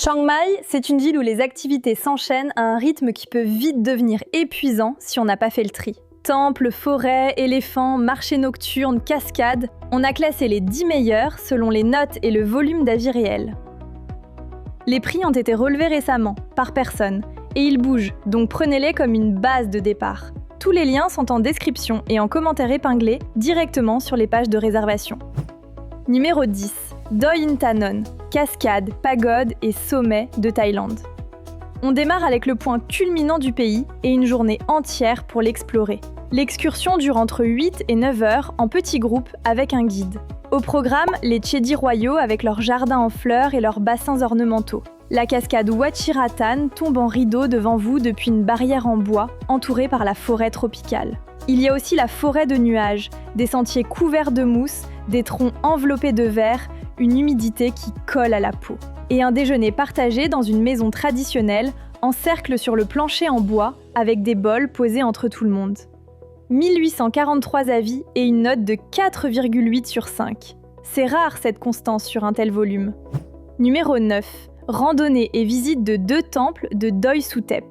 Chiang Mai, c'est une ville où les activités s'enchaînent à un rythme qui peut vite devenir épuisant si on n'a pas fait le tri. Temples, forêts, éléphants, marchés nocturnes, cascades, on a classé les 10 meilleurs selon les notes et le volume d'avis réels. Les prix ont été relevés récemment, par personne, et ils bougent, donc prenez-les comme une base de départ. Tous les liens sont en description et en commentaire épinglés directement sur les pages de réservation. Numéro 10. Doi Inthanon, cascade, pagode et sommet de Thaïlande. On démarre avec le point culminant du pays et une journée entière pour l'explorer. L'excursion dure entre 8 et 9 heures en petits groupes avec un guide. Au programme, les Chedi royaux avec leurs jardins en fleurs et leurs bassins ornementaux. La cascade Wachiratan tombe en rideau devant vous depuis une barrière en bois entourée par la forêt tropicale. Il y a aussi la forêt de nuages, des sentiers couverts de mousse, des troncs enveloppés de verre, une humidité qui colle à la peau. Et un déjeuner partagé dans une maison traditionnelle, en cercle sur le plancher en bois, avec des bols posés entre tout le monde. 1843 avis et une note de 4,8 sur 5. C'est rare cette constance sur un tel volume. Numéro 9. Randonnée et visite de 2 temples de Doi Suthep.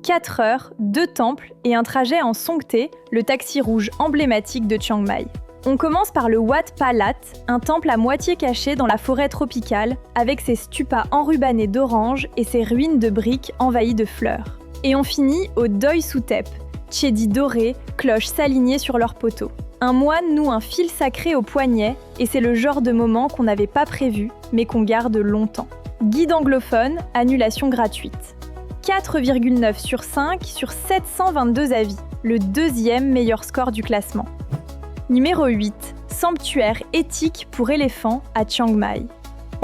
4 heures, 2 temples et un trajet en Songte, le taxi rouge emblématique de Chiang Mai. On commence par le Wat Palat, un temple à moitié caché dans la forêt tropicale, avec ses stupas enrubannés d'orange et ses ruines de briques envahies de fleurs. Et on finit au Doi Suthep, Chedi dorés, cloches s'aligner sur leurs poteaux. Un moine noue un fil sacré au poignet, et c'est le genre de moment qu'on n'avait pas prévu, mais qu'on garde longtemps. Guide anglophone, annulation gratuite. 4,9 sur 5 sur 722 avis, le deuxième meilleur score du classement. Numéro 8. Sanctuaire éthique pour éléphants à Chiang Mai.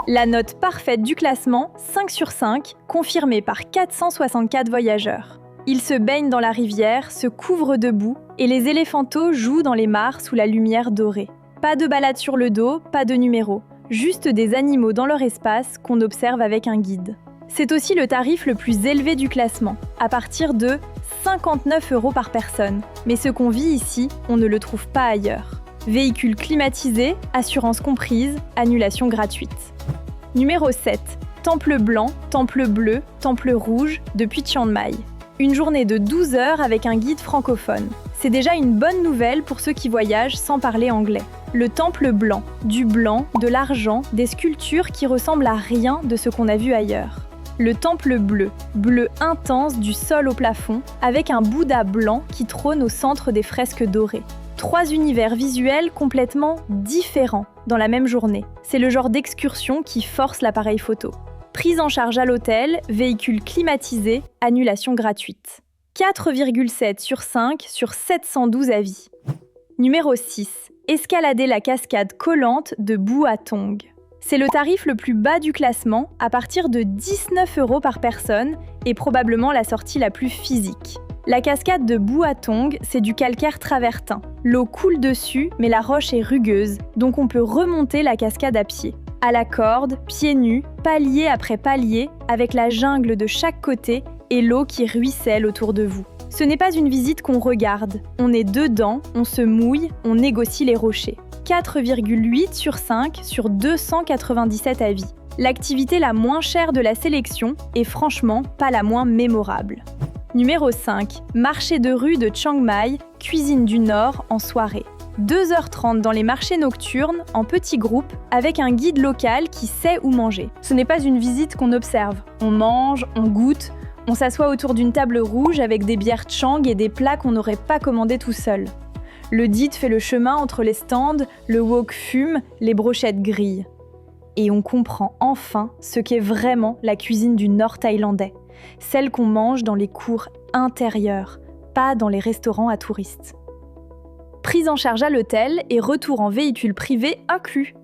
La note parfaite du classement, 5 sur 5, confirmée par 464 voyageurs. Ils se baignent dans la rivière, se couvrent de boue, et les éléphantos jouent dans les mares sous la lumière dorée. Pas de balade sur le dos, pas de numéro, juste des animaux dans leur espace qu'on observe avec un guide. C'est aussi le tarif le plus élevé du classement, à partir de 59 € par personne. Mais ce qu'on vit ici, on ne le trouve pas ailleurs. Véhicule climatisé, assurance comprise, annulation gratuite. Numéro 7. Temple blanc, temple bleu, temple rouge depuis Chiang Mai. Une journée de 12 heures avec un guide francophone. C'est déjà une bonne nouvelle pour ceux qui voyagent sans parler anglais. Le temple blanc, du blanc, de l'argent, des sculptures qui ressemblent à rien de ce qu'on a vu ailleurs. Le temple bleu, bleu intense du sol au plafond, avec un Bouddha blanc qui trône au centre des fresques dorées. 3 univers visuels complètement différents dans la même journée. C'est le genre d'excursion qui force l'appareil photo. Prise en charge à l'hôtel, véhicule climatisé, annulation gratuite. 4,7 sur 5 sur 712 avis. Numéro 6. Escalader la cascade collante de Buatong. C'est le tarif le plus bas du classement, à partir de 19 € par personne, et probablement la sortie la plus physique. La cascade de Buatong, c'est du calcaire travertin. L'eau coule dessus, mais la roche est rugueuse, donc on peut remonter la cascade à pied. À la corde, pieds nus, palier après palier, avec la jungle de chaque côté et l'eau qui ruisselle autour de vous. Ce n'est pas une visite qu'on regarde. On est dedans, on se mouille, on négocie les rochers. 4,8 sur 5 sur 297 avis. L'activité la moins chère de la sélection et franchement pas la moins mémorable. Numéro 5. Marché de rue de Chiang Mai, cuisine du Nord en soirée. 2h30 dans les marchés nocturnes, en petits groupes, avec un guide local qui sait où manger. Ce n'est pas une visite qu'on observe. On mange, on goûte, on s'assoit autour d'une table rouge avec des bières Chang et des plats qu'on n'aurait pas commandés tout seul. Le guide fait le chemin entre les stands, le wok fume, les brochettes grillent. Et on comprend enfin ce qu'est vraiment la cuisine du Nord thaïlandais. Celle qu'on mange dans les cours intérieurs, pas dans les restaurants à touristes. Prise en charge à l'hôtel et retour en véhicule privé inclus.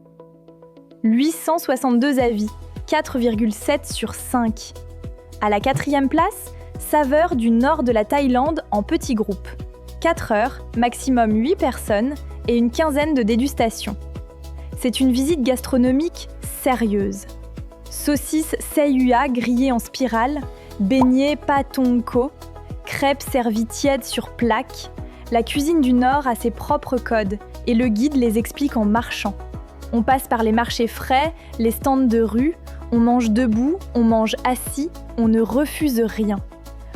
862 avis, 4,7 sur 5. À la 4e place, saveur du nord de la Thaïlande en petits groupes. 4 heures, maximum 8 personnes et une quinzaine de dégustations. C'est une visite gastronomique sérieuse. Saucisses Seiyua grillées en spirale, beignets Patongko, crêpes servies tièdes sur plaque. La cuisine du Nord a ses propres codes et le guide les explique en marchant. On passe par les marchés frais, les stands de rue, On mange debout, on mange assis, on ne refuse rien.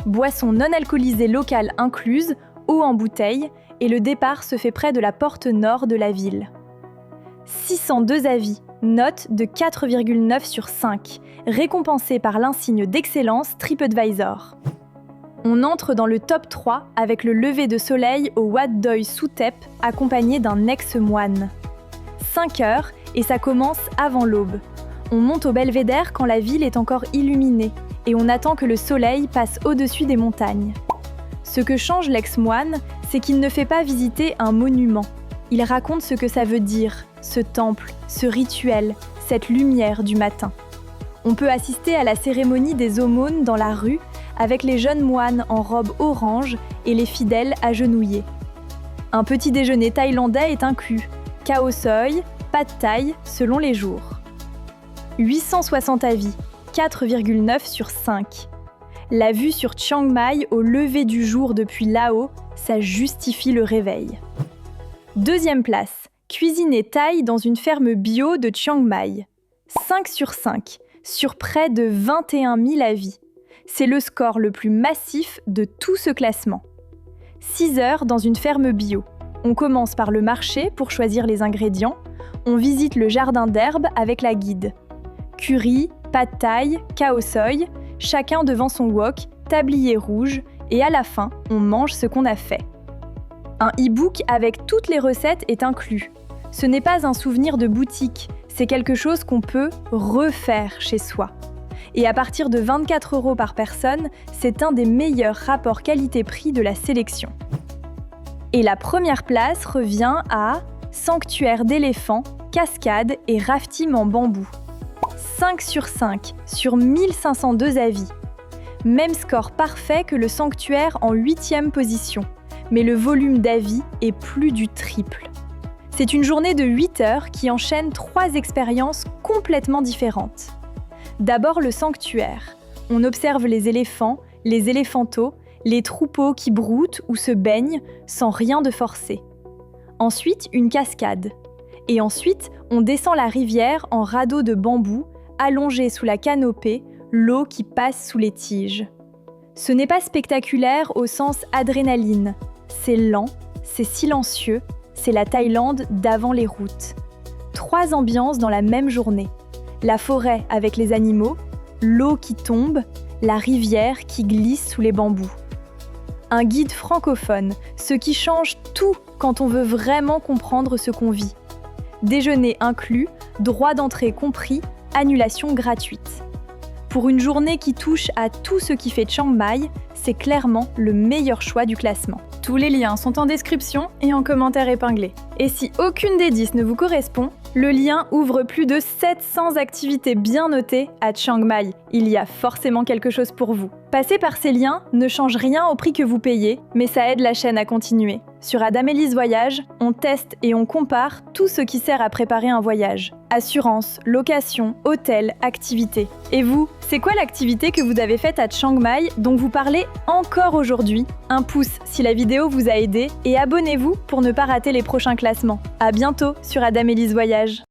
Boissons non alcoolisées locales incluses, eau en bouteille, et le départ se fait près de la porte nord de la ville. 602 avis, note de 4,9 sur 5, récompensée par l'insigne d'excellence TripAdvisor. On entre dans le top 3 avec le lever de soleil au Wat Doi Suthep, accompagné d'un ex-moine. 5 heures et ça commence avant l'aube. On monte au belvédère quand la ville est encore illuminée et on attend que le soleil passe au-dessus des montagnes. Ce que change l'ex-moine, c'est qu'il ne fait pas visiter un monument. Il raconte ce que ça veut dire, ce temple, ce rituel, cette lumière du matin. On peut assister à la cérémonie des aumônes dans la rue avec les jeunes moines en robe orange et les fidèles agenouillés. Un petit déjeuner thaïlandais est inclus, khao soi, pad thaï selon les jours. 860 avis, 4,9 sur 5. La vue sur Chiang Mai au lever du jour depuis là-haut, ça justifie le réveil. Deuxième place, cuisiner thaï dans une ferme bio de Chiang Mai. 5 sur 5, sur près de 21 000 avis. C'est le score le plus massif de tout ce classement. 6 heures dans une ferme bio. On commence par le marché pour choisir les ingrédients. On visite le jardin d'herbes avec la guide. Curry, pad thaï, khao soi, chacun devant son wok, tablier rouge, et à la fin, on mange ce qu'on a fait. Un e-book avec toutes les recettes est inclus. Ce n'est pas un souvenir de boutique, c'est quelque chose qu'on peut refaire chez soi. Et à partir de 24 € par personne, c'est un des meilleurs rapports qualité-prix de la sélection. Et la première place revient à sanctuaire d'éléphants, cascade et rafting en bambou. 5 sur 5 sur 1502 avis. Même score parfait que le sanctuaire en 8e position, mais le volume d'avis est plus du triple. C'est une journée de 8 heures qui enchaîne 3 expériences complètement différentes. D'abord le sanctuaire. On observe les éléphants, les éléphantos, les troupeaux qui broutent ou se baignent sans rien de forcé. Ensuite, une cascade. Et ensuite, on descend la rivière en radeau de bambou, allongé sous la canopée, l'eau qui passe sous les tiges. Ce n'est pas spectaculaire au sens adrénaline. C'est lent, c'est silencieux, c'est la Thaïlande d'avant les routes. 3 ambiances dans la même journée. La forêt avec les animaux, l'eau qui tombe, la rivière qui glisse sous les bambous. Un guide francophone, ce qui change tout quand on veut vraiment comprendre ce qu'on vit. Déjeuner inclus, droit d'entrée compris, annulation gratuite. Pour une journée qui touche à tout ce qui fait Chiang Mai, c'est clairement le meilleur choix du classement. Tous les liens sont en description et en commentaire épinglé. Et si aucune des 10 ne vous correspond, le lien ouvre plus de 700 activités bien notées à Chiang Mai. Il y a forcément quelque chose pour vous. Passer par ces liens ne change rien au prix que vous payez, mais ça aide la chaîne à continuer. Sur Adamélis Voyage, on teste et on compare tout ce qui sert à préparer un voyage. Assurance, location, hôtel, activités. Et vous, c'est quoi l'activité que vous avez faite à Chiang Mai dont vous parlez encore aujourd'hui? Un pouce si la vidéo vous a aidé et abonnez-vous pour ne pas rater les prochains classements. À bientôt sur Adamélis Voyage.